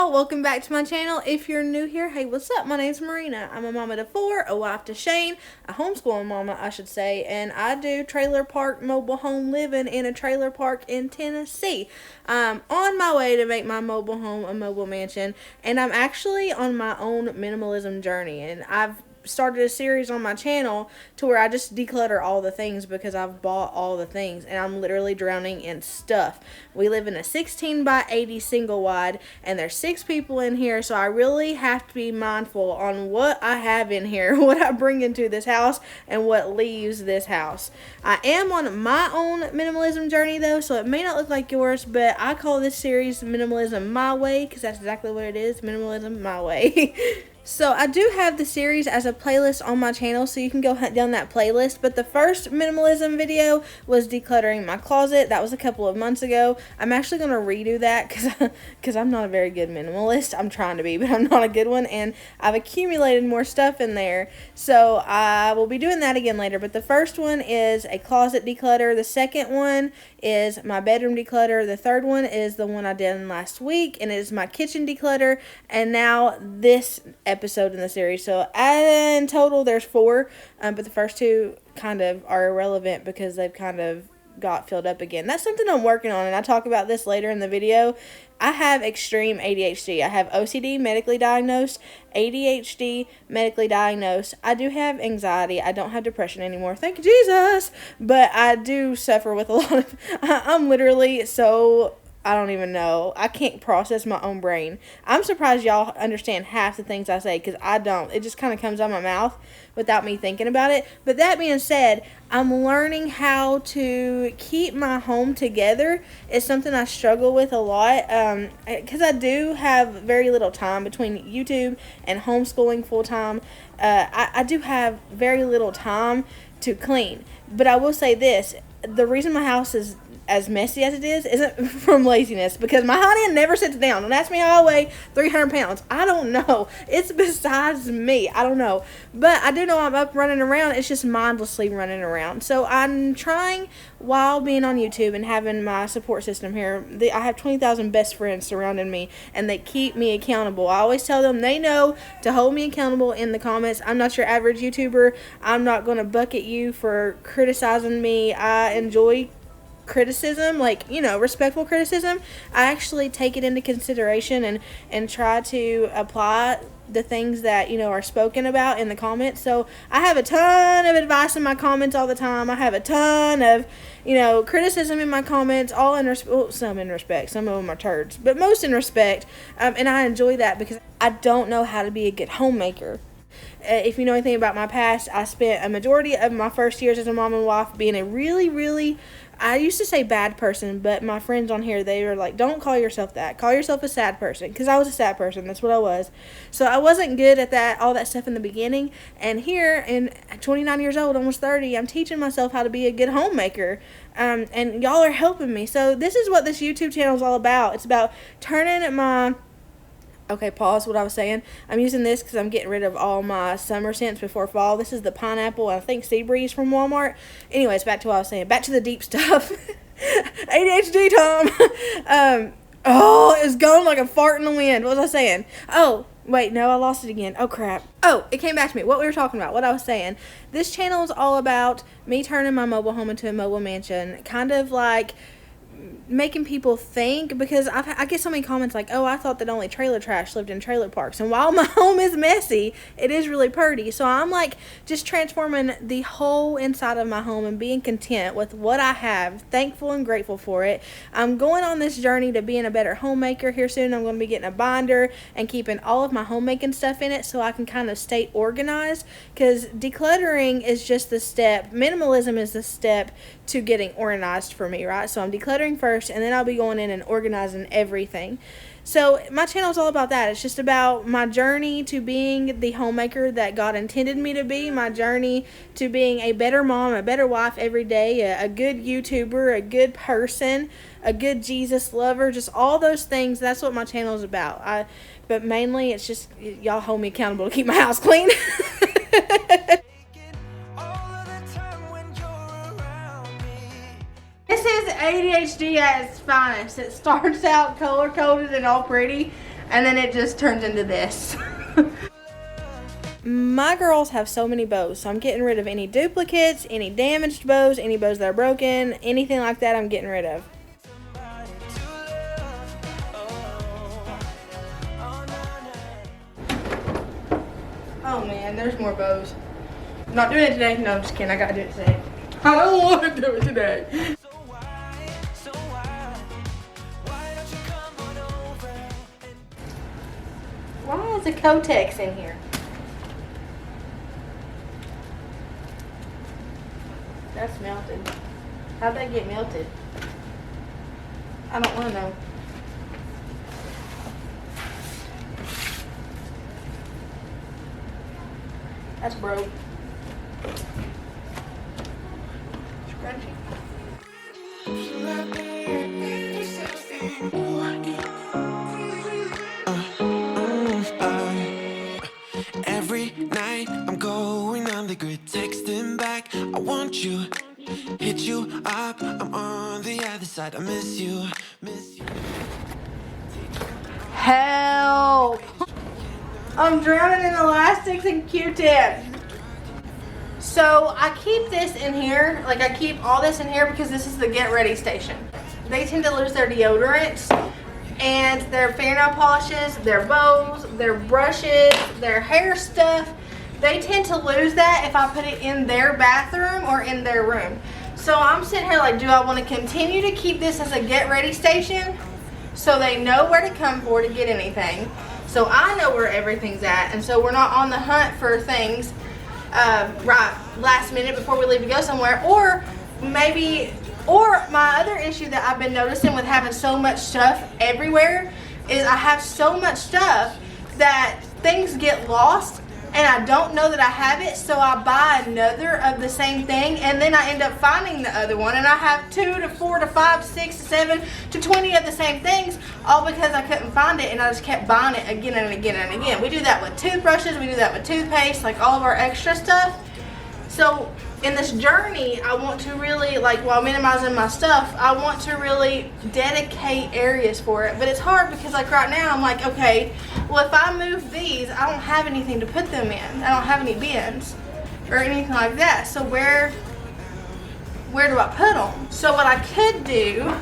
y'all, welcome back to my channel. If you're new here, hey, what's up? My name's Marina. I'm a mama to 4, a wife to Shane, a homeschooling mama, I should say, and I do trailer park mobile home living in a trailer park in Tennessee. I'm on my way to make my mobile home a mobile mansion, and I'm actually on my own minimalism journey, and I've started a series on my channel to where I just declutter all the things because I've bought all the things and I'm literally drowning in stuff. We live in a 16 by 80 single wide and there's 6 people in here, so I really have to be mindful on what I have in here, what I bring into this house and what leaves this house. I am on my own minimalism journey though, so it may not look like yours, but I call this series Minimalism My Way because that's exactly what it is, minimalism my way. So I do have the series as a playlist on my channel, so you can go hunt down that playlist. But the first minimalism video was decluttering my closet. That was a couple of months ago. I'm actually going to redo that because I'm not a very good minimalist. I'm trying to be, but I'm not a good one. And I've accumulated more stuff in there. So I will be doing that again later. But the first one is a closet declutter. The second one is my bedroom declutter. The third one is the one I did last week, and it is my kitchen declutter. And now this episode in the series. So in total there's 4, but the first 2 kind of are irrelevant because they've kind of got filled up again. That's something I'm working on, and I talk about this later in the video. I have extreme ADHD. I have OCD, medically diagnosed, ADHD, medically diagnosed. I do have anxiety. I don't have depression anymore. Thank you, Jesus. But I do suffer with a lot of... I'm literally so... I don't even know. I can't process my own brain. I'm surprised y'all understand half the things I say because I don't. It just kind of comes out of my mouth without me thinking about it. But that being said, I'm learning how to keep my home together. It's something I struggle with a lot because I do have very little time between YouTube and homeschooling full-time. I do have very little time to clean. But I will say this. The reason my house is as messy as it is isn't from laziness, because my honey never sits down. Don't ask me how I weigh 300 pounds. I don't know. It's besides me. I don't know. But I do know I'm up running around. It's just mindlessly running around. So I'm trying, while being on YouTube and having my support system here, I have 20,000 best friends surrounding me, and they keep me accountable. I always tell them they know to hold me accountable in the comments. I'm not your average YouTuber. I'm not going to bucket you for criticizing me. I enjoy criticism, like, you know, respectful criticism. I actually take it into consideration and try to apply the things that, you know, are spoken about in the comments. So I have a ton of advice in my comments all the time. I have a ton of, you know, criticism in my comments, all in some in respect, some of them are turds, but most in respect, and I enjoy that because I don't know how to be a good homemaker. If you know anything about my past, I spent a majority of my first years as a mom and wife being a really, I used to say bad person, but my friends on here, they were like, don't call yourself that. Call yourself a sad person, because I was a sad person. That's what I was. So I wasn't good at that, all that stuff in the beginning. And here, in 29 years old, almost 30, I'm teaching myself how to be a good homemaker. And y'all are helping me. So this is what this YouTube channel is all about. It's about turning my... Okay, pause what I was saying. I'm using this because I'm getting rid of all my summer scents before fall. This is the pineapple, I think, Sea Breeze from Walmart. Anyways, back to what I was saying. Back to the deep stuff. ADHD, Tom. Oh, it's gone like a fart in the wind. What was I saying? Oh, wait, no, I lost it again. Oh, crap. Oh, it came back to me. What we were talking about, what I was saying. This channel is all about me turning my mobile home into a mobile mansion. Kind of like making people think, because I get so many comments like, oh, I thought that only trailer trash lived in trailer parks, and while my home is messy, it is really pretty. So I'm like just transforming the whole inside of my home and being content with what I have, thankful and grateful for it. I'm going on this journey to being a better homemaker here soon. I'm going to be getting a binder and keeping all of my homemaking stuff in it so I can kind of stay organized, because decluttering is just the step, minimalism is the step to getting organized for me, right? So I'm decluttering first, and then I'll be going in and organizing everything. So my channel is all about that. It's just about my journey to being the homemaker that God intended me to be, my journey to being a better mom, a better wife every day, a good YouTuber, a good person, a good Jesus lover, just all those things. That's what my channel is about. But mainly it's just y'all hold me accountable to keep my house clean. This is ADHD at its finest. It starts out color-coded and all pretty, and then it just turns into this. My girls have so many bows, so I'm getting rid of any duplicates, any damaged bows, any bows that are broken, anything like that I'm getting rid of. Oh man, there's more bows. I'm not doing it today. No, I'm just kidding. I gotta do it today. I don't want to do it today. Why is a Kotex in here? That's melted. How'd that get melted? I don't want to know. That's broke. Scrunchy. Every night I'm going on the grid, texting back. I want you, hit you up. I'm on the other side. I miss you, miss you. Help! I'm drowning in elastics and Q-tips. So I keep this in here, like I keep all this in here because this is the get ready station. They tend to lose their deodorants and their fingernail polishes, their bows, their brushes, their hair stuff. They tend to lose that if I put it in their bathroom or in their room. So I'm sitting here like, do I want to continue to keep this as a get ready station so they know where to come for to get anything? So I know where everything's at, and so we're not on the hunt for things right last minute before we leave to go somewhere. Or my other issue that I've been noticing with having so much stuff everywhere is I have so much stuff that things get lost and I don't know that I have it, so I buy another of the same thing, and then I end up finding the other one, and I have 2 to 4 to 5 to 6 to 7 to 20 of the same things, all because I couldn't find it and I just kept buying it again and again and again. We do that with toothbrushes, we do that with toothpaste, like all of our extra stuff. So in this journey, I want to really, like, while minimizing my stuff, I want to really dedicate areas for it. But it's hard because, like, right now I'm like, okay, well, if I move these, I don't have anything to put them in. I don't have any bins or anything like that. So where do I put them? So what I could do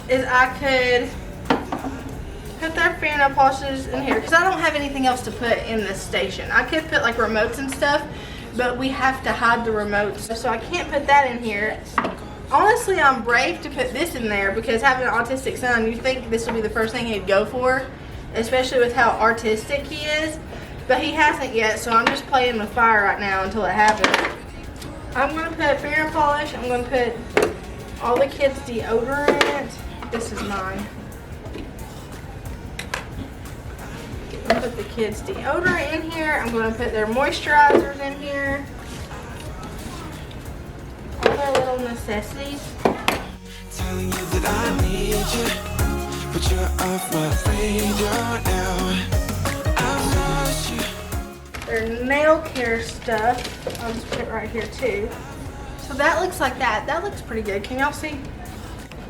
is I could put their fingernail polishes in here because I don't have anything else to put in this station. I could put like remotes and stuff, but we have to hide the remotes, so I can't put that in here. Honestly, I'm brave to put this in there because having an autistic son, you think this will be the first thing he'd go for, especially with how artistic he is, but he hasn't yet, so I'm just playing with fire right now until it happens. I'm going to put fingernail polish, I'm going to put all the kids' deodorant. This is mine. I'm going to put the kids' deodorant in here. I'm going to put their moisturizers in here. All their little necessities. Telling you that I need you, but you're off my radar now. I've lost you. Their nail care stuff. I'll just put it right here too. So that looks like that. That looks pretty good. Can y'all see?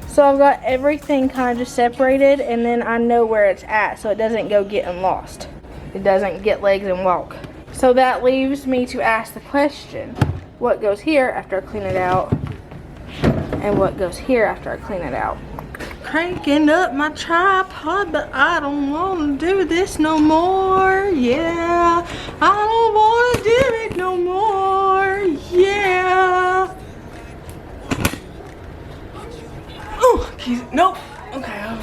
So I've got everything kind of just separated, and then I know where it's at so it doesn't go getting lost. It doesn't get legs and walk. So that leaves me to ask the question, what goes here after I clean it out, and what goes here after I clean it out? Cranking up my tripod, but I don't want to do this no more. Yeah, I don't want to do it no more. Yeah. Oh, nope. Okay.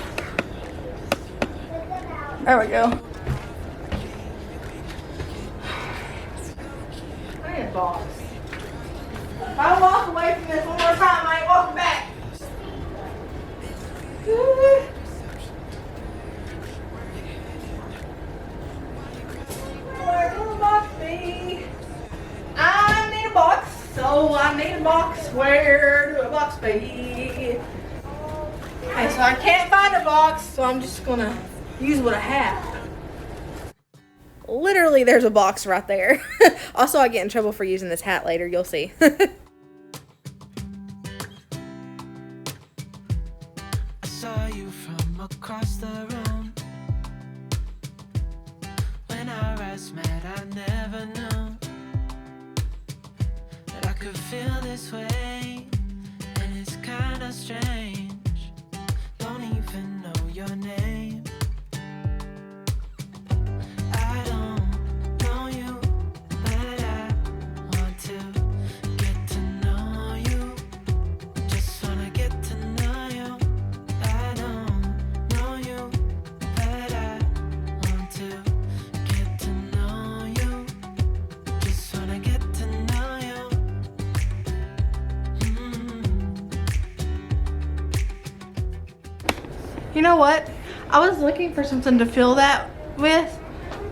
There we go. I need a box. If I walk away from this one more time, I ain't walking back. Where will the box be? I need a box, so I need a box. Where do a box be? Okay, so I can't find a box, so I'm just gonna use what I have. Literally, there's a box right there. Also, I get in trouble for using this hat later, you'll see. I saw you from across the room. this way, and it's kinda strange. Don't even know your name. I don't know you, but I want to get to know you. Just wanna get to know you. I don't know you, but I want to get to know you. Just wanna get to know you. You know what? I was looking for something to fill that with,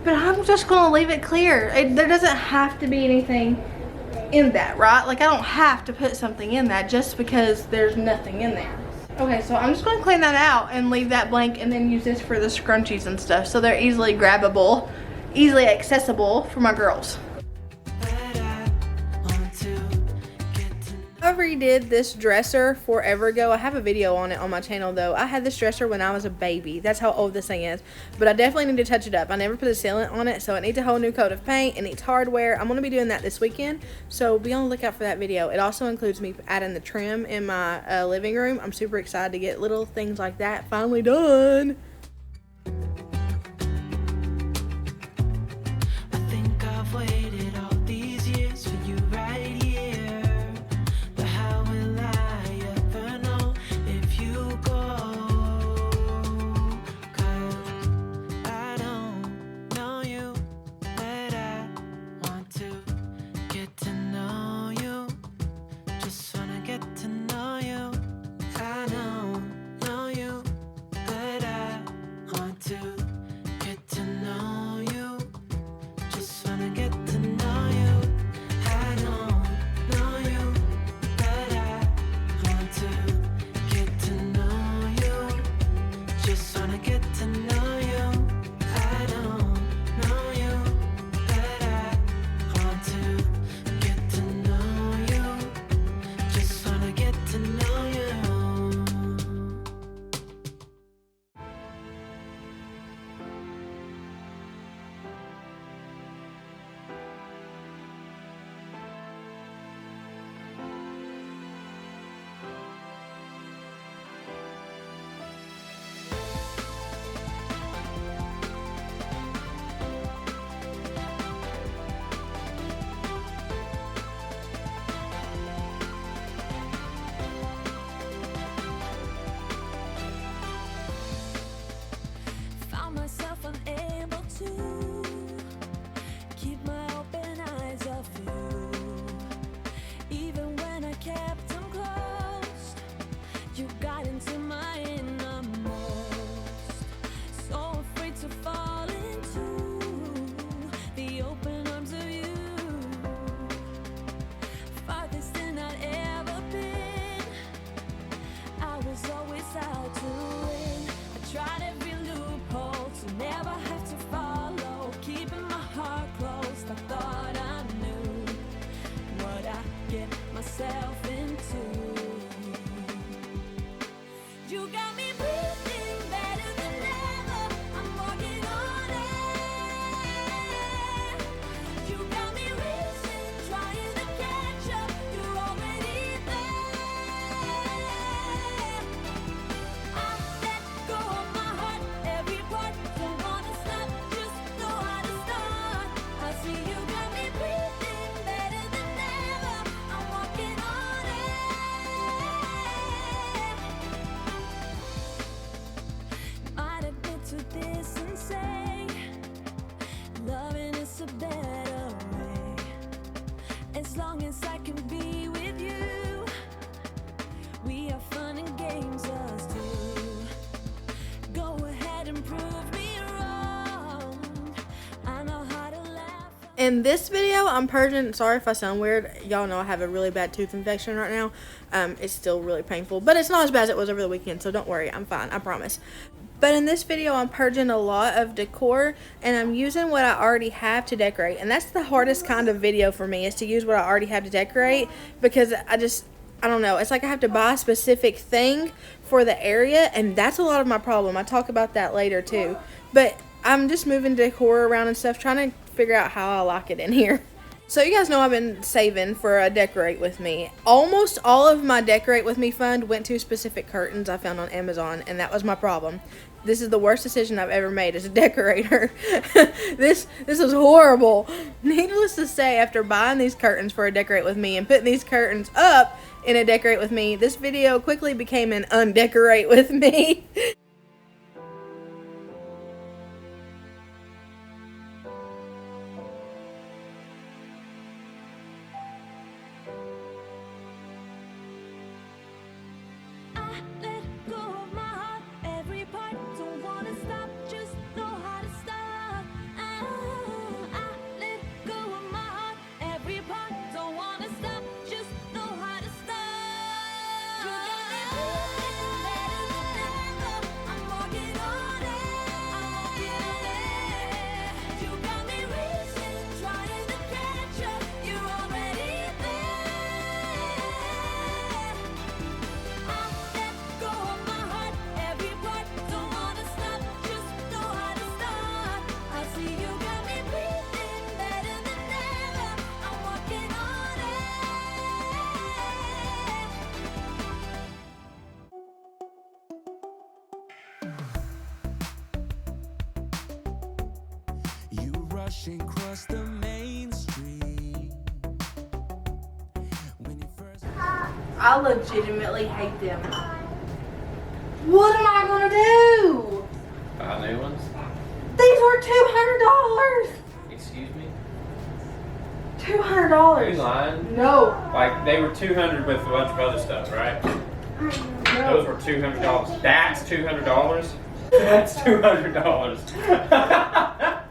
but I'm just gonna leave it clear. There doesn't have to be anything in that, right? Like, I don't have to put something in that just because there's nothing in there. Okay, so I'm just gonna clean that out and leave that blank, and then use this for the scrunchies and stuff, so they're easily grabbable, easily accessible for my girls. I redid this dresser forever ago. I have a video on it on my channel though. I had this dresser when I was a baby. That's how old this thing is. But I definitely need to touch it up. I never put a sealant on it, so it needs a whole new coat of paint. It needs hardware. I'm going to be doing that this weekend, so be on the lookout for that video. It also includes me adding the trim in my living room. I'm super excited to get little things like that finally done. I think I've waited all these years for you right here. But how will I ever know if you go? 'Cause I don't know you, but I want to get to know you. Just wanna get to know you. I don't know you, but I want to get to know you. Just wanna get to know you. I don't know you, but I want to get to know you. Just wanna get to know you. I don't know you, but I want to get to know you. Just wanna get to know you. Found myself unable to keep my open eyes off you. Even when I kept them closed, you got into my innermost. So afraid to fall into the open arms of you. Farthest than I'd ever been. I was always out to win. I tried every loophole to never have to follow. Keeping my heart closed, I thought I knew what I get myself into. You got me breathing better than ever. I'm working on it. You got me racing, trying to catch up. You're already there. I let go of my heart, every part. Don't wanna stop, just know how to start. I see you got me breathing better than ever. I'm working on it. Might admit to this and say, loving is a better way. As long as I can be with you, we have fun and games us two. Go ahead and prove me wrong. I know how to laugh. In this video, I'm purging. Sorry if I sound weird. Y'all know I have a really bad tooth infection right now. It's still really painful, but it's not as bad as it was over the weekend, so don't worry. I'm fine. I promise. But in this video, I'm purging a lot of decor, and I'm using what I already have to decorate. And that's the hardest kind of video for me, is to use what I already have to decorate, because I don't know. It's like I have to buy a specific thing for the area, and that's a lot of my problem. I talk about that later too. But I'm just moving decor around and stuff, trying to figure out how I like it in here. So you guys know I've been saving for a Decorate With Me. Almost all of my Decorate With Me fund went to specific curtains I found on Amazon, and that was my problem. This is the worst decision I've ever made as a decorator. This was horrible. Needless to say, after buying these curtains for a Decorate With Me and putting these curtains up in a Decorate With Me, this video quickly became an Undecorate With Me. Across the main street. When you first... I legitimately hate them. What am I gonna do? Buy new ones? These were $200. Excuse me? $200. You lying? No. Like, they were $200 with a bunch of other stuff, right? No. Those were $200. That's $200? That's $200.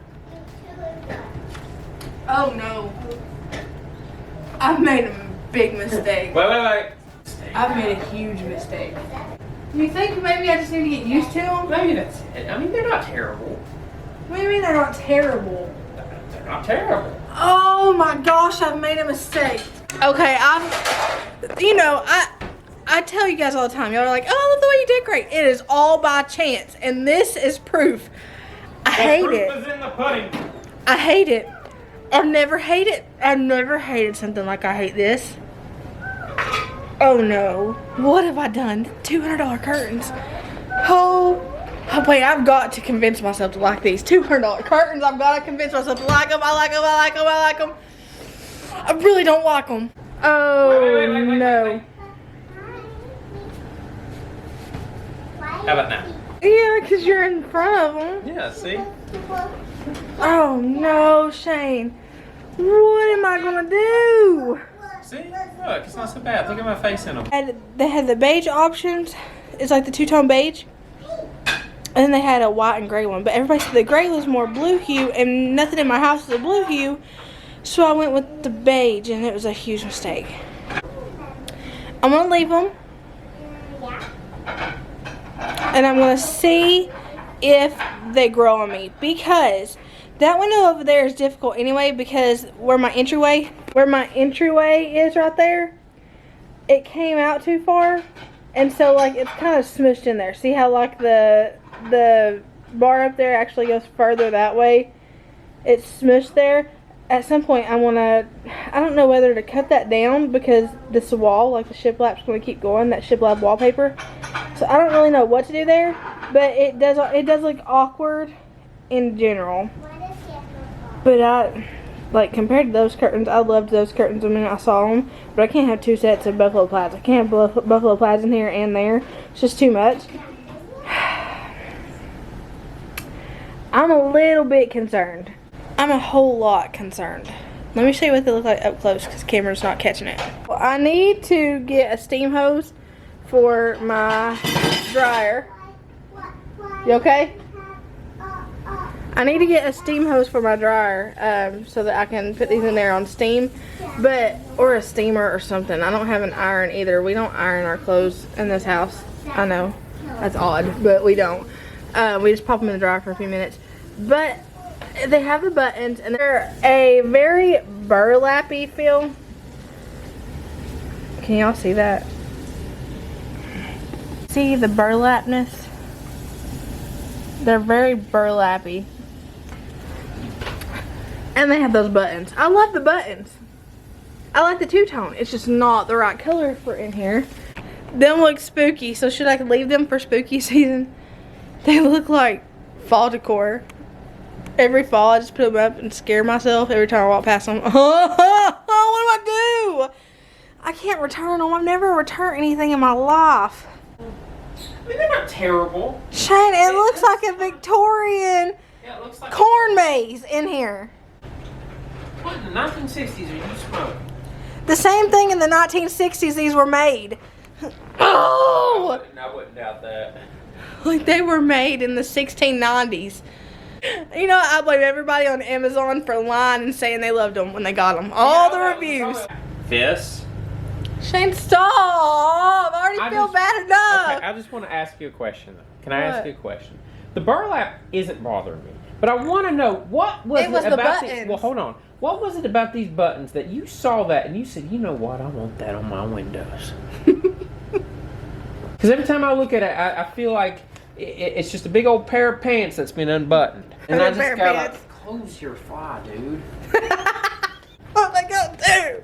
Oh no. I've made a big mistake. Wait. I've made a huge mistake. You think maybe I just need to get used to them? Maybe that's it. I mean, they're not terrible. What do you mean they're not terrible? They're not terrible. Oh my gosh, I've made a mistake. Okay, I tell you guys all the time, y'all are like, oh, I love the way you decorate. It is all by chance, and this is proof. I hate it. Proof is in the pudding. I hate it. I've never hated something like I hate this. Oh no. What have I done? $200 curtains. Oh, wait, I've got to convince myself to like these. $200 curtains. I've got to convince myself to like them. I like them. I really don't like them. Oh Wait. no. How about now? Yeah, because you're in front of them. Yeah, see? Oh no, Shane. What am I gonna do? See? Look, it's not so bad. Look at my face in them. They had the beige options. It's like the two-tone beige. And then they had a white and gray one. But everybody said the gray was more blue hue, and nothing in my house is a blue hue. So I went with the beige, and it was a huge mistake. I'm gonna leave them. And I'm gonna see if they grow on me, because that window over there is difficult anyway, because where my entryway is right there, it came out too far, and so like it's kind of smushed in there. See how like the bar up there actually goes further that way? It's smushed there. At some point I don't know whether to cut that down, because this wall, like the shiplap's going to keep going, that shiplap wallpaper. So I don't really know what to do there, but it does look awkward in general. But like compared to those curtains, I loved those curtains the minute I saw them. But I can't have two sets of buffalo plaids. I can't have buffalo plaids in here and there. It's just too much. I'm a little bit concerned. I'm a whole lot concerned. Let me show you what they look like up close, because the camera's not catching it. Well, I need to get a steam hose for my dryer. You okay? I need to get a steam hose for my dryer so that I can put these in there on steam, or a steamer or something. I don't have an iron either. We don't iron our clothes in this house. I know, that's odd, but we don't. We just pop them in the dryer for a few minutes. But they have the buttons, and they're a very burlappy feel. Can y'all see that? See the burlapness? They're very burlappy. And they have those buttons. I love the buttons. I like the two-tone. It's just not the right color for in here. Them look spooky, so should I leave them for spooky season? They look like fall decor. Every fall I just put them up and scare myself every time I walk past them. What do I do? I can't return them. I've never returned anything in my life. I mean, they're not terrible. Shane, it looks like a Victorian Yeah, it looks like corn maze in here. What in the 1960s are you smoking? The same thing in the 1960s these were made. Oh! I wouldn't doubt that. Like they were made in the 1690s. You know, I blame everybody on Amazon for lying and saying they loved them when they got them. All the reviews. This. Shane, stop! I already feel bad enough. Okay, I just want to ask you a question though. Can I ask you a question? The burlap isn't bothering me, but I want to know what was It was the about buttons. well, hold on. What was it about these buttons that you saw that and you said, you know what, I want that on my windows? Because every time I look at it, I feel like it's just a big old pair of pants that's been unbuttoned. And I just gotta close your fly, dude. What am I gonna do?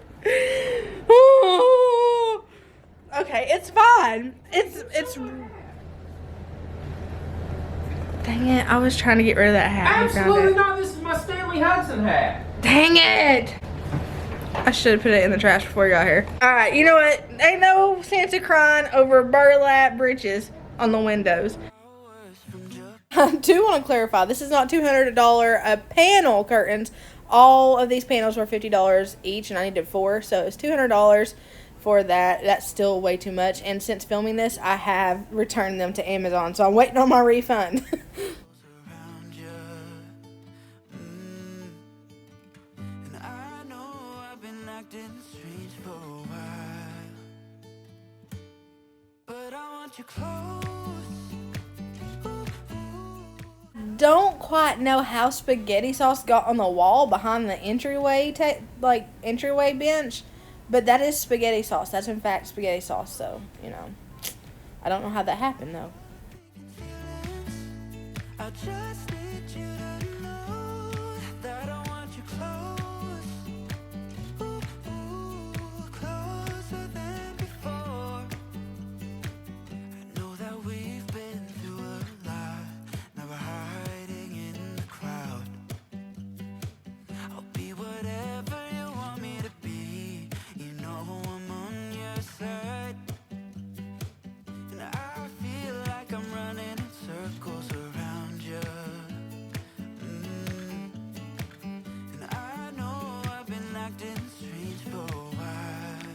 Okay, it's fine. It's. Dang it! I was trying to get rid of that hat. Absolutely not. This is my Stanley Hudson hat. Dang it! I should have put it in the trash before you got here. Alright, you know what? Ain't no sense of crying over burlap bridges on the windows. I do want to clarify, this is not $200 panel curtains. All of these panels were $50 each, and I needed 4, so it's $200 for that. That's still way too much, and since filming this, I have returned them to Amazon, so I'm waiting on my refund. Don't quite know how spaghetti sauce got on the wall behind the entryway entryway bench, but that is spaghetti sauce. That's in fact spaghetti sauce, so you know, I don't know how that happened though. I just need you to know that I want you close, closer than before. I know that we've been through a lot, never hiding in the crowd. I'll be whatever you want me to be, you know I'm on your side. And I feel like I'm running in circles around you. And I know I've been acting strange for a while,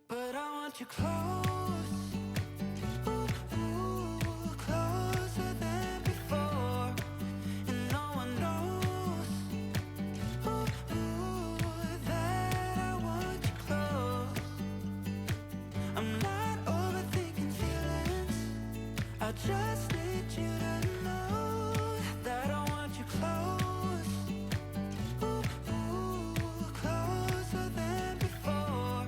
but I want you close, closer than before. And no one knows that I want you close. I'm not overthinking feelings, I just need you to know that I want you close, closer than before.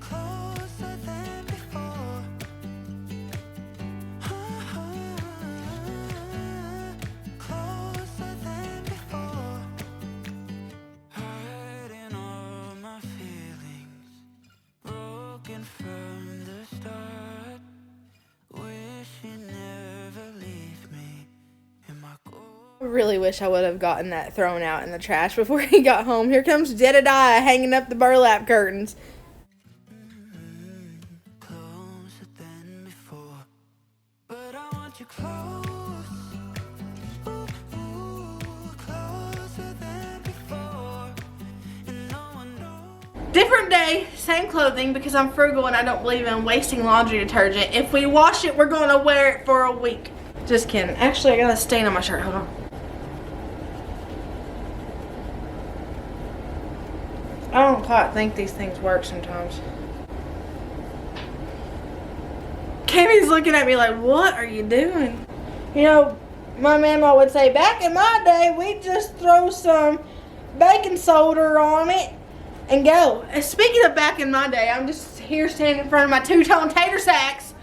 Closer than before. Closer than before. Hiding all my feelings, broken from the start. Wish you never leave me in my I really wish I would have gotten that thrown out in the trash before he got home. Here comes Jedediah hanging up the burlap curtains. Closer than before, but I want you close, closer than before, and no one knows. Different day, same clothing, because I'm frugal and I don't believe in wasting laundry detergent. If we wash it, we're going to wear it for a week. Just kidding. Actually, I got a stain on my shirt. Hold on. I don't quite think these things work sometimes. Cammy's looking at me like, what are you doing? You know, my mama would say, back in my day, we'd just throw some baking soda on it and go. And speaking of back in my day, I'm just here standing in front of my two-tone tater sacks.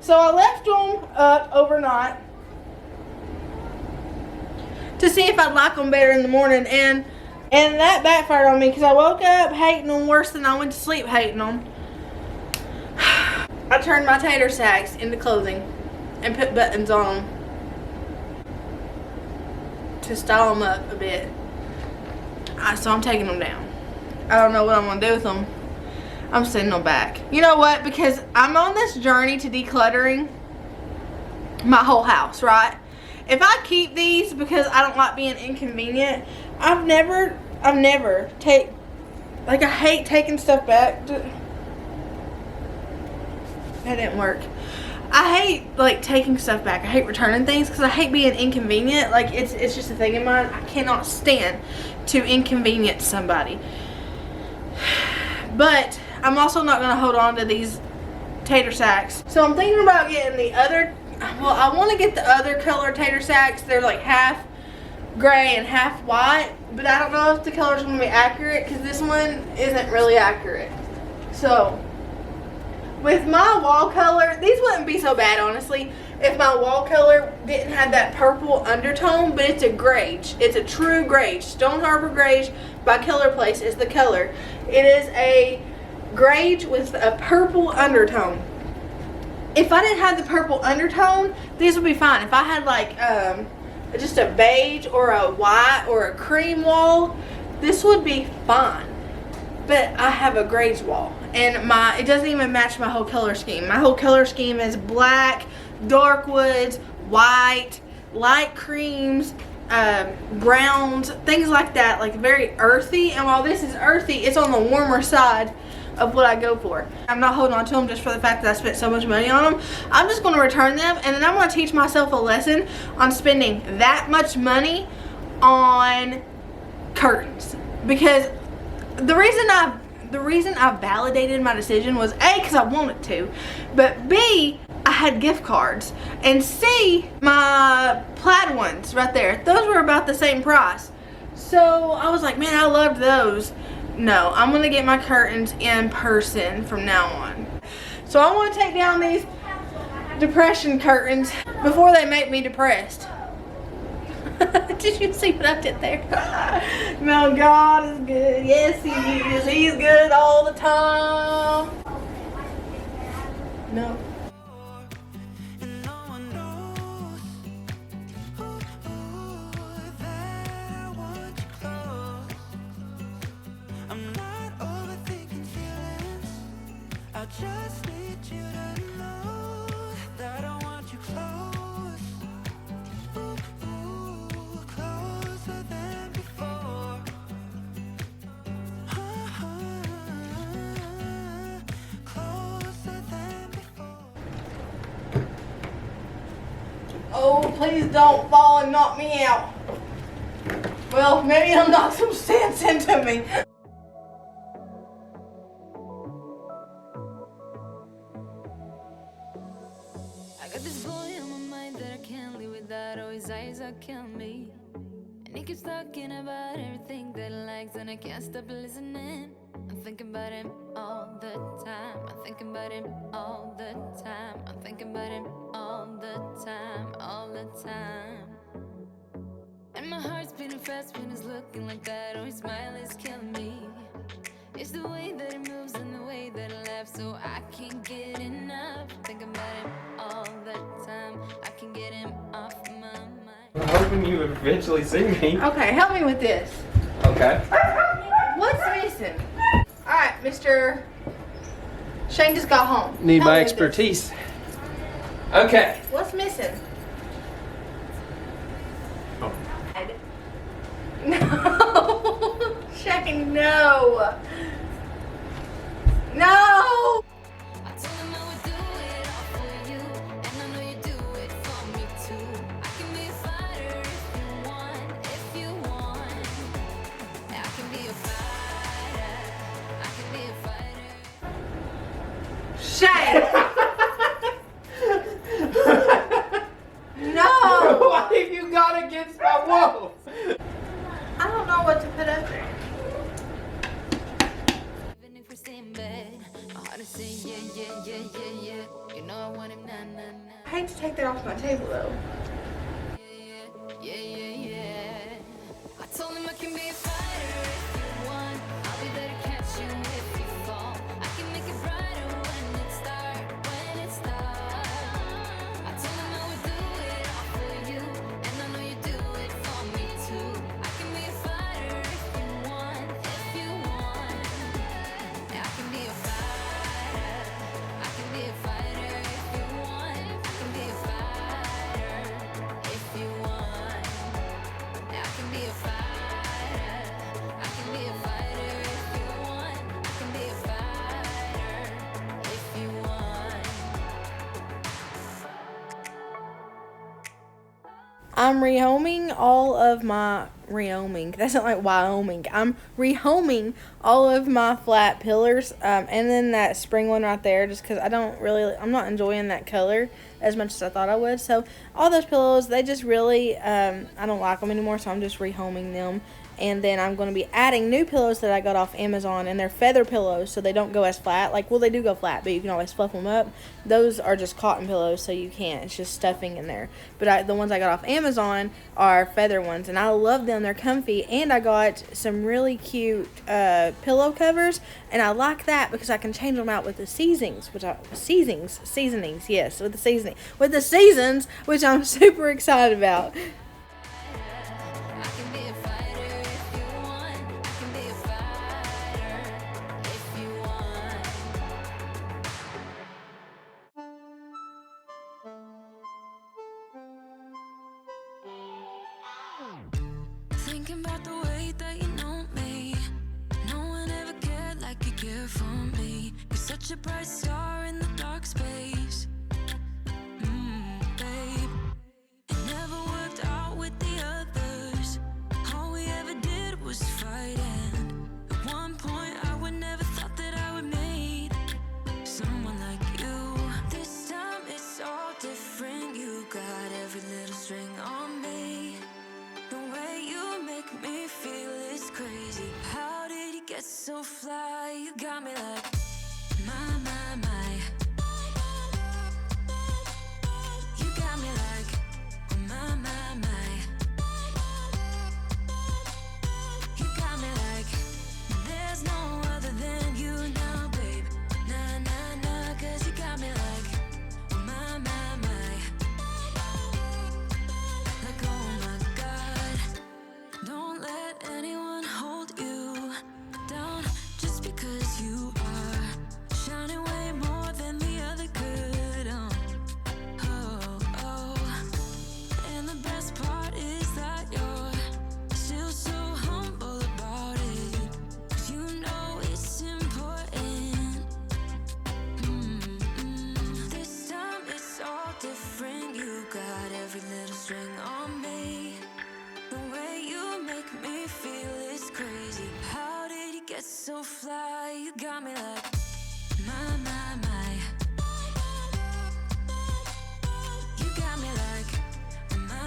So I left them up overnight to see if I'd like them better in the morning, and that backfired on me because I woke up hating them worse than I went to sleep hating them. I turned my tater sacks into clothing and put buttons on them to style them up a bit. So I'm taking them down. I don't know what I'm gonna do with them. I'm sending them back. You know what? Because I'm on this journey to decluttering my whole house, right? If I keep these because I don't like being inconvenient, I hate taking stuff back. That didn't work. I hate like taking stuff back. I hate returning things because I hate being inconvenient. Like it's just a thing in mine. I cannot stand to inconvenience somebody. But I'm also not going to hold on to these tater sacks. So I'm thinking about getting the other, well, I want to get the other color tater sacks. They're like half gray and half white, but I don't know if the color's going to be accurate because this one isn't really accurate. So with my wall color, these wouldn't be so bad, honestly, if my wall color didn't have that purple undertone, but it's a greige. It's a true greige. Stone Harbor Greige by Color Place is the color. It is a greige with a purple undertone. If I didn't have the purple undertone, these would be fine. If I had like just a beige or a white or a cream wall, this would be fine. But I have a greige wall, and it doesn't even match my whole color scheme. My whole color scheme is black, dark woods, white, light creams, browns, things like that, like very earthy. And while this is earthy, it's on the warmer side of what I go for. I'm not holding on to them just for the fact that I spent so much money on them. I'm just going to return them, and then I'm going to teach myself a lesson on spending that much money on curtains. Because the reason I validated my decision was A, because I wanted to, but B, I had gift cards, and C, my plaid ones right there, those were about the same price. So I was like, man, I loved those. No, I'm going to get my curtains in person from now on. So I want to take down these depression curtains before they make me depressed. Did you see what I did there? No, God is good. Yes, He is. He's good all the time. No. I just need you to know that I want you close, closer than before, closer than before. Oh, please don't fall and knock me out. Well, maybe it'll knock some sense into me. His eyes are killing me, and he keeps talking about everything that he likes, and I can't stop listening. I'm thinking about him all the time. I'm thinking about him all the time. I'm thinking about him all the time, all the time. And my heart's beating fast when he's looking like that. Oh, his smile is killing me. It's the way that he moves and the way that he laughs, so I can't get enough. I'm thinking about him all the time. I can get him off my mind. I'm hoping you would eventually see me. Okay, help me with this. Okay. What's missing? Alright, Mr. Shane just got home. Need Help my me with this. expertise. Okay. What's missing? Oh. No. Shane, no. No. I told him I would do it all for you, and I know you do it for me too. I can be a fighter if you want. I can be a fighter. I can be a fighter. Shane. No. What have you got against my wolf? I don't know what to put up there. Even if we stay in bed, my heart is saying yeah, yeah, yeah, yeah, yeah. You know I want him nah, nah, nah. I hate to take that off my table though. Yeah. I told him I can be a fighter if you want. I'll be there to catch you if you fall. I can make it brighter when it's dark, I told him I would do it all for you, and I know you do it for me too. I can be a fighter if you want, Yeah, I can be a fighter. I can be a fighter if you want. I can be a fighter if you want. I can be a fighter. I can be a fighter if you want. I can be a fighter if you want. I'm rehoming all of my that's not like Wyoming. I'm rehoming all of my flat pillars, and then that spring one right there, just because I'm not enjoying that color as much as I thought I would. So all those pillows, they just really, I don't like them anymore, so I'm just rehoming them. And then I'm going to be adding new pillows that I got off Amazon, and they're feather pillows, so they don't go as flat. They do go flat, but you can always fluff them up. Those are just cotton pillows, so you can't. It's just stuffing in there. But the ones I got off Amazon are feather ones, and I love them. They're comfy, and I got some really cute pillow covers, and I like that because I can change them out with the seasonings, with the seasons, which I'm super excited about. I can be a fighter if you want. I can be a fighter if you want. Thinking about the way that you know me. No one ever cared like you care for me. You're such a bright star in the dark space. Babe, it never worked out with the others. All we ever did was fight, and at one point I would never thought that I would meet someone like you. This time it's all different. You got every little string on me. The way you make me feel is crazy. How did you get so fly? You got me like my. You got me like my. You got me like there's no other than you now, babe. Nah, 'cause you got me like my. Like oh my God, don't let anyone hold you down just because you are shining way more than the other could. Oh. And the best part is that you're still so humble about it. 'Cause you know it's important. This time it's all different. You got every little string on me. The way you make me feel is crazy. How did you get so fly? You got me like my. You got me like my.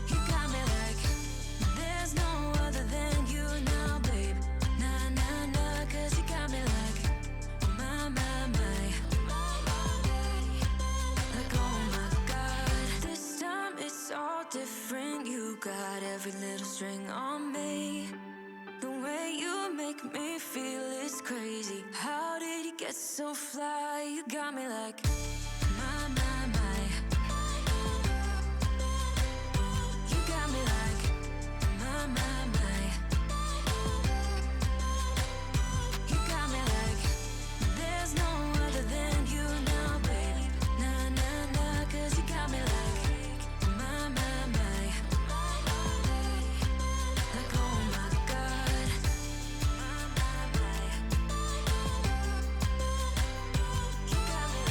You got me like there's no other than you now, babe. Nah, 'cause you got me like my. Like oh my God, this time it's all different. You got every little string on me. The way you make me feel is crazy. How did you get so fly? You got me like my. You got me like my. You got me like there's no other than you now, babe. Nah, 'cause you got me like my. Like oh my God. You got me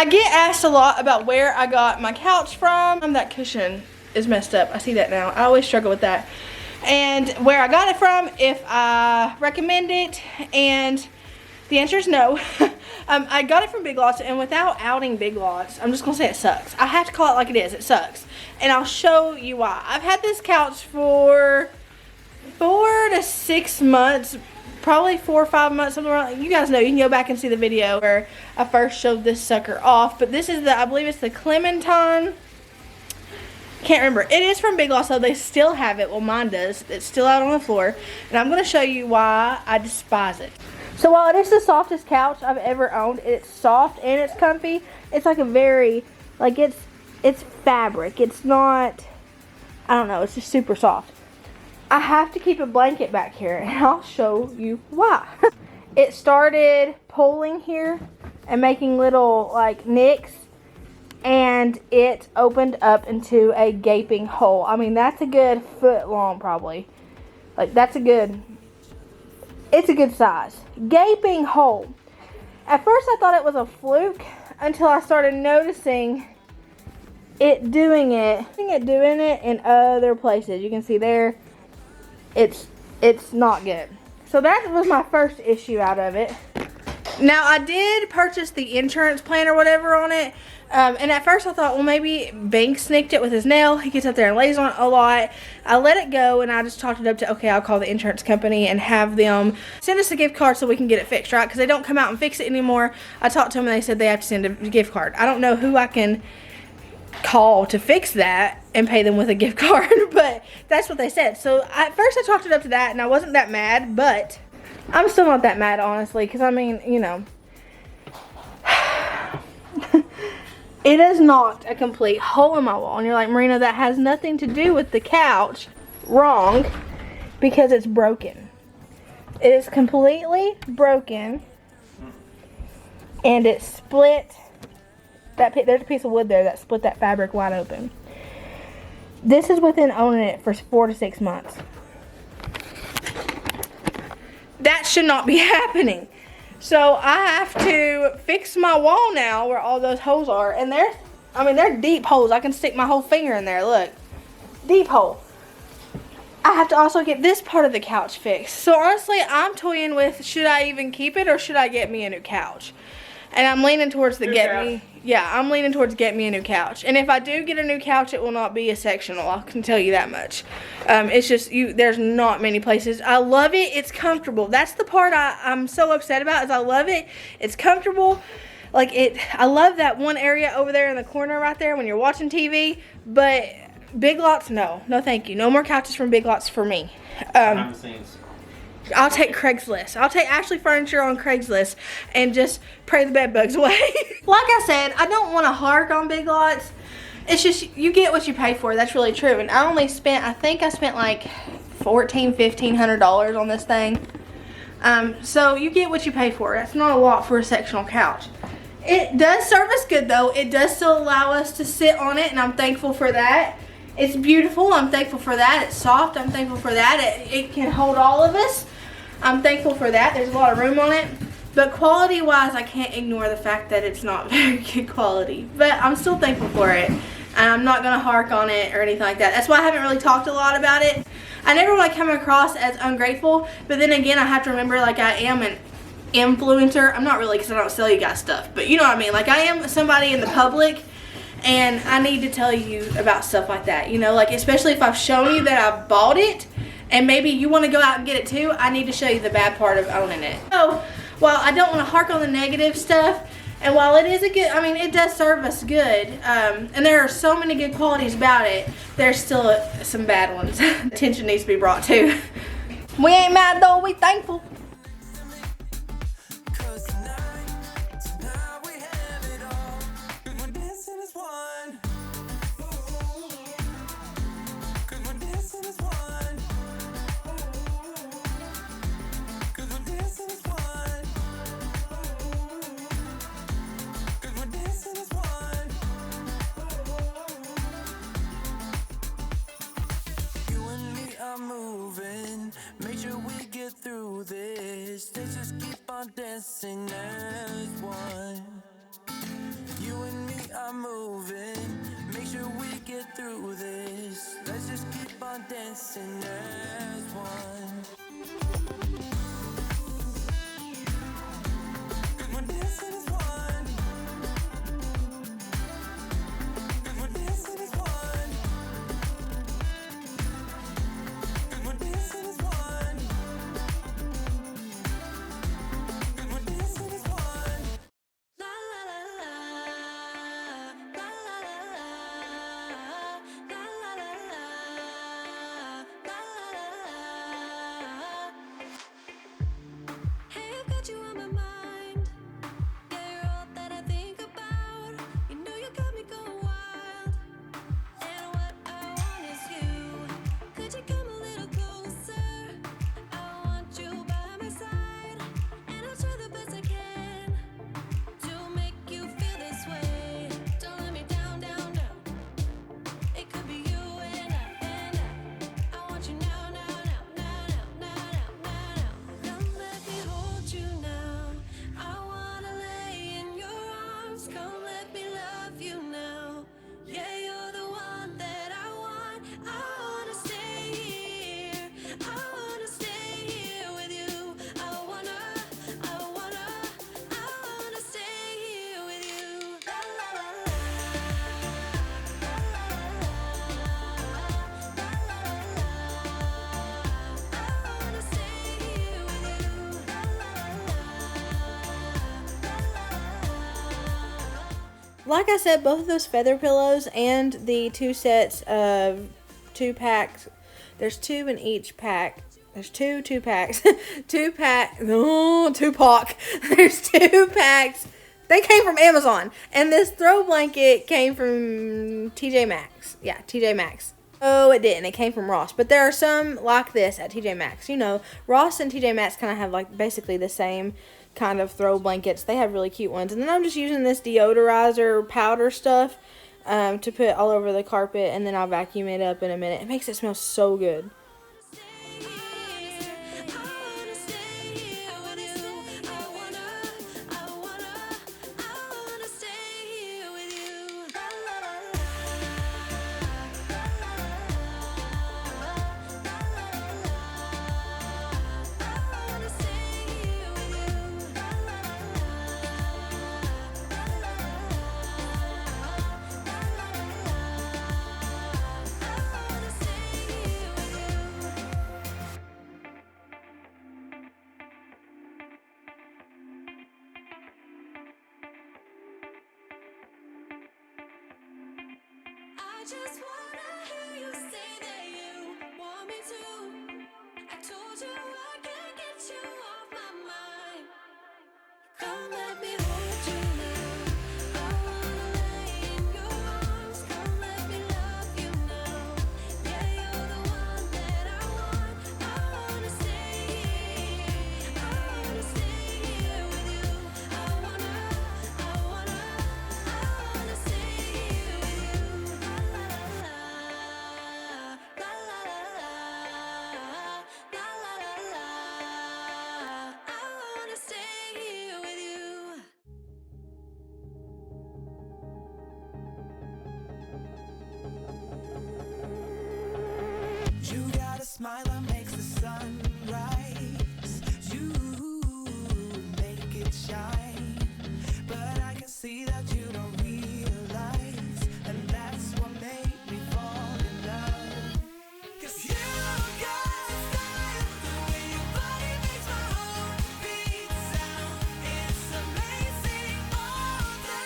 I get asked a lot about where I got my couch from. That cushion is messed up. I see that now. I always struggle with that. And where I got it from, if I recommend it, and the answer is no. I got it from Big Lots, and without outing Big Lots, I'm just gonna say it sucks. I have to call it like it is. It sucks. And I'll show you why. I've had this couch for 4 to 6 months, probably 4 or 5 months, something around. You guys know, you can go back and see the video where I first showed this sucker off. But this is the, I believe it's the Clementine. Can't remember. It is from Big Lots, so they still have it. Well, mine does. It's still out on the floor. And I'm going to show you why I despise it. So while it is the softest couch I've ever owned, it's soft and it's comfy. It's like a very, like it's fabric. It's not, I don't know, it's just super soft. I have to keep a blanket back here, and I'll show you why. It started pulling here and making little like nicks, and it opened up into a gaping hole. I mean, that's a good foot long probably. Like that's a good, it's a good size. Gaping hole. At first I thought it was a fluke until I started noticing it doing it in other places. You can see there, it's not good. So that was my first issue out of it. Now I did purchase the insurance plan or whatever on it. And at first I thought, well, maybe Banks snicked it with his nail. He gets up there and lays on it a lot. I let it go, and I just talked it up to, okay, I'll call the insurance company and have them send us a gift card so we can get it fixed, right? Because they don't come out and fix it anymore. I talked to them, and they said they have to send a gift card. I don't know who I can call to fix that and pay them with a gift card, but that's what they said. So at first I talked it up to that, and I wasn't that mad, but I'm still not that mad, honestly, because I mean, you know, it is not a complete hole in my wall. And you're like, Marina, that has nothing to do with the couch. Wrong, because it's broken. It is completely broken, and it split that. There's a piece of wood there that split that fabric wide open. This is within owning it for 4 to 6 months. That should not be happening. So I have to fix my wall now where all those holes are. And they're deep holes. I can stick my whole finger in there, look. Deep hole. I have to also get this part of the couch fixed. So honestly, I'm toying with, should I even keep it or should I get me a new couch? And I'm leaning towards the I'm leaning towards get me a new couch. And if I do get a new couch, it will not be a sectional. I can tell you that much. It's just, there's not many places. I love it. It's comfortable. That's the part I'm so upset about, is I love it. It's comfortable. I love that one area over there in the corner right there when you're watching TV. But Big Lots, no. No, thank you. No more couches from Big Lots for me. Behind the scenes. I'll take Craigslist. I'll take Ashley Furniture on Craigslist and just pray the bed bugs away. Like I said, I don't want to hark on Big Lots. It's just, you get what you pay for. That's really true. And I only spent, I think I spent like $1,500 on this thing. So you get what you pay for. That's not a lot for a sectional couch. It does serve us good though. It does still allow us to sit on it, and I'm thankful for that. It's beautiful. I'm thankful for that. It's soft. I'm thankful for that. It can hold all of us. I'm thankful for that. There's a lot of room on it. But quality wise, I can't ignore the fact that it's not very good quality. But I'm still thankful for it. And I'm not going to hark on it or anything like that. That's why I haven't really talked a lot about it. I never want to come across as ungrateful. But then again, I have to remember, like, I am an influencer. I'm not really, because I don't sell you guys stuff. But you know what I mean. Like, I am somebody in the public. And I need to tell you about stuff like that. You know, like, especially if I've shown you that I bought it. And maybe you want to go out and get it too, I need to show you the bad part of owning it. So, while I don't want to hark on the negative stuff, and while it is a good, I mean, it does serve us good, and there are so many good qualities about it, there's still some bad ones. Attention needs to be brought to. We ain't mad though, we thankful. Moving, make sure we get through this. Let's just keep on dancing as one. You I'm moving. Make sure we get through this. Let's just keep on dancing as one. 'Cause we're dancing as one. 'Cause we're dancing as one. 'Cause we're dancing as one. 'Cause we're dancing as one. La la la la, la la la la, la la la la, la la la. Hey, I've got you on my mind. Yeah, you're all that I think about. You know you got me going wild. And what I want is you. Could you come a little closer? I want you by my side, and I'll try the best I can to make you feel this way. Don't let me down, down, down. It could be you and I want you now, now, now, now, now, now, now, now. Come let me hold you now. I wanna lay in your arms. Come let me love you now. Yeah, you're the one that I want. I wanna stay here. I wanna stay here with you. I wanna stay here with you. La la la la, la la la la, la la la la. I wanna stay here with you. La la la la. Like I said, both of those feather pillows and the 2 sets of 2 packs. There's 2 in each pack. There's 2 packs. 2 pack. Oh, 2 pack. There's 2 packs. They came from Amazon. And this throw blanket came from TJ Maxx. Yeah, TJ Maxx. Oh, it didn't. It came from Ross. But there are some like this at TJ Maxx. You know, Ross and TJ Maxx kind of have like basically the same kind of throw blankets. They have really cute ones. And then I'm just using this deodorizer powder stuff to put all over the carpet. And then I'll vacuum it up in a minute. It makes it smell so good. I just wanna hear you say that you want me to. I told you I can't get you off my mind. Come let me hold you now. I wanna lay in your arms. Come let me love you now. Yeah, you're the one that I want. I wanna stay here. I wanna stay here with you. I wanna stay here with you. La la la la, la la la la, la la la la. I wanna stay here with you. You got a smile that makes the sun rise. You make it shine. But I can see that you don't realize. And that's what made me fall in love. 'Cause you got style. The way your body makes my heart beat sound. It's amazing all the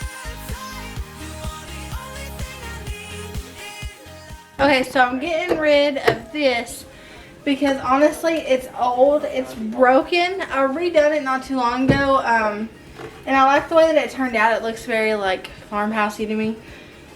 time. You are the only thing I need in life. Okay, so I'm getting rid of this because honestly it's old, it's broken. I redone it not too long ago, and I like the way that it turned out. It looks very like farmhousey to me,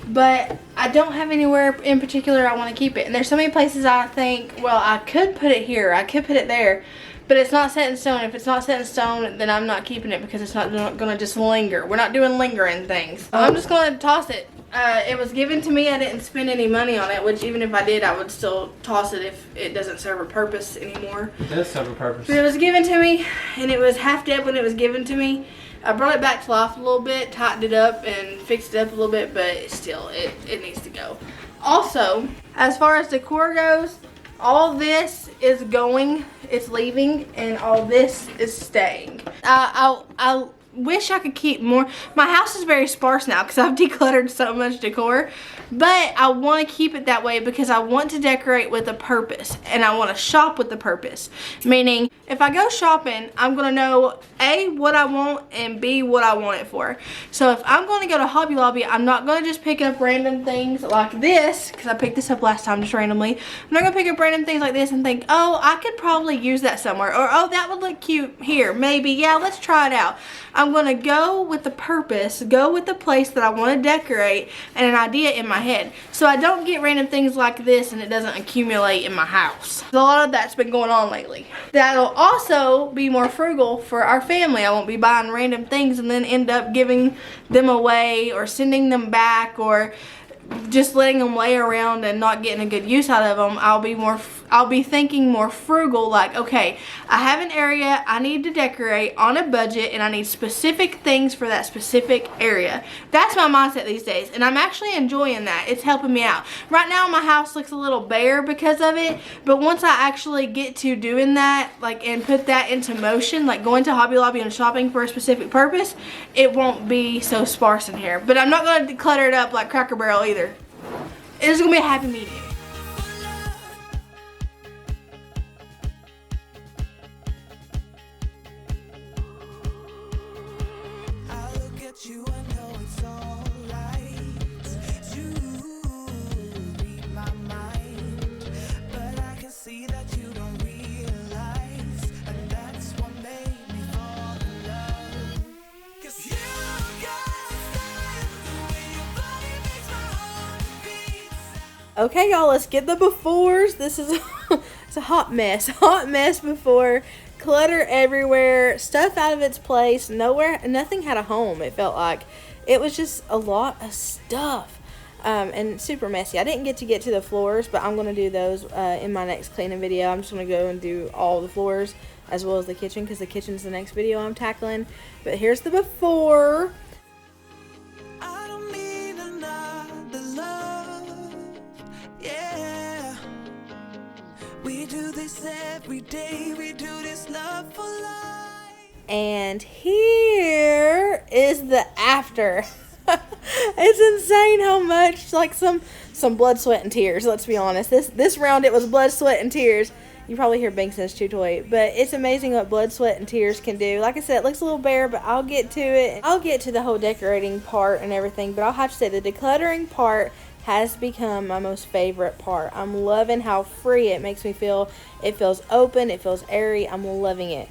but I don't have anywhere in particular I want to keep it. And there's so many places I think, well, I could put it here, I could put it there, but it's not set in stone. If it's not set in stone, then I'm not keeping it because it's not gonna just linger. We're not doing lingering things. I'm just gonna toss it. It was given to me. I didn't spend any money on it, which even if I did, I would still toss it if it doesn't serve a purpose anymore. It does serve a purpose. But it was given to me, and it was half dead when it was given to me. I brought it back to life a little bit, tightened it up and fixed it up a little bit, but still, it needs to go. Also, as far as decor goes, all this is going, it's leaving, and all this is staying. I wish I could keep more. My house is very sparse now because I've decluttered so much decor, but I want to keep it that way because I want to decorate with a purpose and I want to shop with a purpose. Meaning, if I go shopping, I'm going to know A, what I want, and B, what I want it for. So if I'm going to go to Hobby Lobby, I'm not going to just pick up random things like this, because I picked this up last time just randomly. I'm not going to pick up random things like this and think, oh, I could probably use that somewhere, or oh, that would look cute here, maybe, yeah, let's try it out. I'm going to go with the purpose, go with the place that I want to decorate and an idea in my head. So I don't get random things like this and it doesn't accumulate in my house. A lot of that's been going on lately. That'll also be more frugal for our family. I won't be buying random things and then end up giving them away or sending them back or just letting them lay around and not getting a good use out of them. I'll be thinking more frugal, like, okay, I have an area I need to decorate on a budget and I need specific things for that specific area. That's my mindset these days, and I'm actually enjoying that. It's helping me out. Right now my house looks a little bare because of it, but once I actually get to doing that, like, and put that into motion, like going to Hobby Lobby and shopping for a specific purpose, it won't be so sparse in here. But I'm not going to clutter it up like Cracker Barrel either. It's going to be a happy medium. You, I know it's alright. You read my mind, but I can see that you don't realize, and that's what made me fall in love. 'Cause you got style, the way your body makes my heart beat. Okay, y'all, let's get the befores. This is it's a hot mess before. Clutter everywhere, stuff out of its place, nothing had a home. It felt like it was just a lot of stuff, and super messy. I didn't get to the floors, but I'm going to do those in my next cleaning video. I'm just going to go and do all the floors as well as the kitchen, because the kitchen's the next video I'm tackling. But here's the before. I don't need another love, yeah. We do this every day, we do this love for life. And here is the after. It's insane how much, like some blood, sweat, and tears, let's be honest. This round it was blood, sweat, and tears. You probably hear Bankston's chew toy, but it's amazing what blood, sweat, and tears can do. Like I said, it looks a little bare, but I'll get to it. I'll get to the whole decorating part and everything, but I'll have to say the decluttering part has become my most favorite part. I'm loving how free it makes me feel. It feels open, it feels airy. I'm loving it.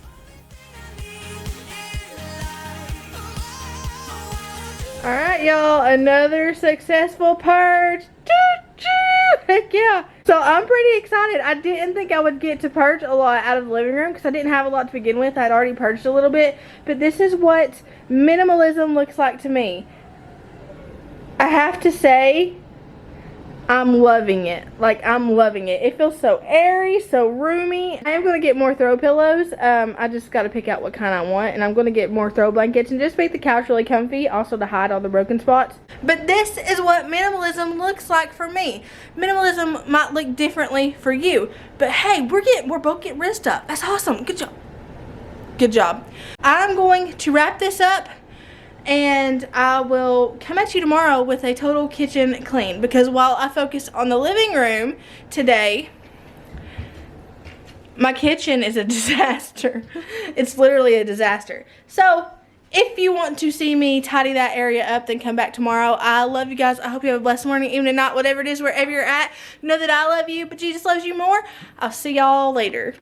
Alright, y'all, another successful purge. Heck yeah. So I'm pretty excited. I didn't think I would get to purge a lot out of the living room because I didn't have a lot to begin with. I'd already purged a little bit, but this is what minimalism looks like to me. I have to say, I'm loving it. Like, I'm loving it. It feels so airy, so roomy. I am going to get more throw pillows. I just got to pick out what kind I want. And I'm going to get more throw blankets and just make the couch really comfy. Also to hide all the broken spots. But this is what minimalism looks like for me. Minimalism might look differently for you. But hey, we're both getting rid of stuff. That's awesome. Good job. Good job. I'm going to wrap this up. And I will come at you tomorrow with a total kitchen clean, because while I focus on the living room today, my kitchen is a disaster. It's literally a disaster. So if you want to see me tidy that area up, then come back tomorrow. I love you guys. I hope you have a blessed morning, evening, night, whatever it is, wherever you're at. Know that I love you, but Jesus loves you more. I'll see y'all later.